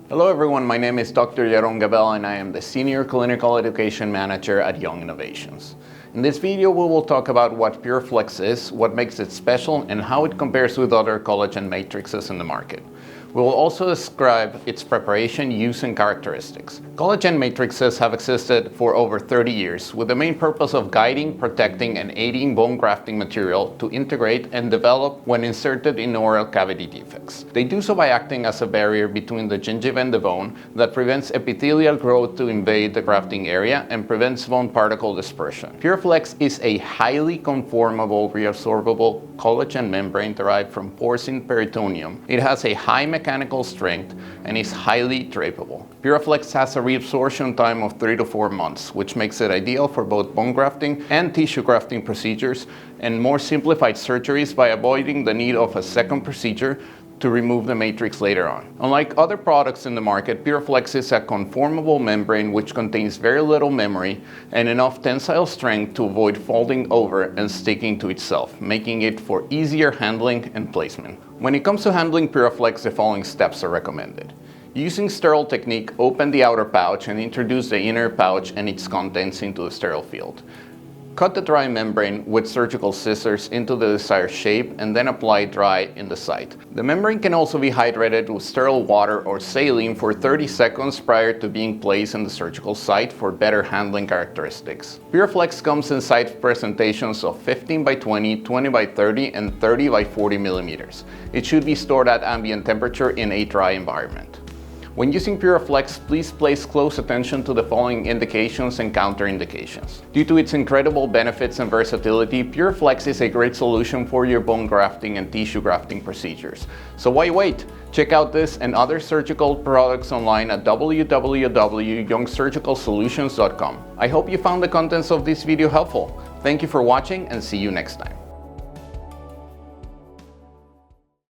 Hello everyone, my name is Dr. Yaron Gabel and I am the Senior Clinical Education Manager at Young Innovations. In this video we will talk about what PuraFlex is, what makes it special, and how it compares with other collagen matrices in the market. We will also describe its preparation, use, and characteristics. Collagen matrices have existed for over 30 years with the main purpose of guiding, protecting, and aiding bone grafting material to integrate and develop when inserted in oral cavity defects. They do so by acting as a barrier between the gingiva and the bone that prevents epithelial growth to invade the grafting area and prevents bone particle dispersion. PuraFlex is a highly conformable, reabsorbable collagen membrane derived from porcine peritoneum. It has a high mechanical strength and is highly drapeable. PuraFlex has a reabsorption time of 3 to 4 months, which makes it ideal for both bone grafting and tissue grafting procedures and more simplified surgeries by avoiding the need of a second procedure to remove the matrix later on. Unlike other products in the market, PuraFlex is a conformable membrane which contains very little memory and enough tensile strength to avoid folding over and sticking to itself, making it for easier handling and placement. When it comes to handling PuraFlex, the following steps are recommended. Using sterile technique, open the outer pouch and introduce the inner pouch and its contents into the sterile field. Cut the dry membrane with surgical scissors into the desired shape and then apply dry in the site. The membrane can also be hydrated with sterile water or saline for 30 seconds prior to being placed in the surgical site for better handling characteristics. PuraFlex comes in site presentations of 15 by 20, 20 by 30, and 30 by 40 millimeters. It should be stored at ambient temperature in a dry environment. When using PuraFlex, please place close attention to the following indications and contraindications. Due to its incredible benefits and versatility, PuraFlex is a great solution for your bone grafting and tissue grafting procedures. So why wait? Check out this and other surgical products online at www.youngsurgicalsolutions.com. I hope you found the contents of this video helpful. Thank you for watching and see you next time.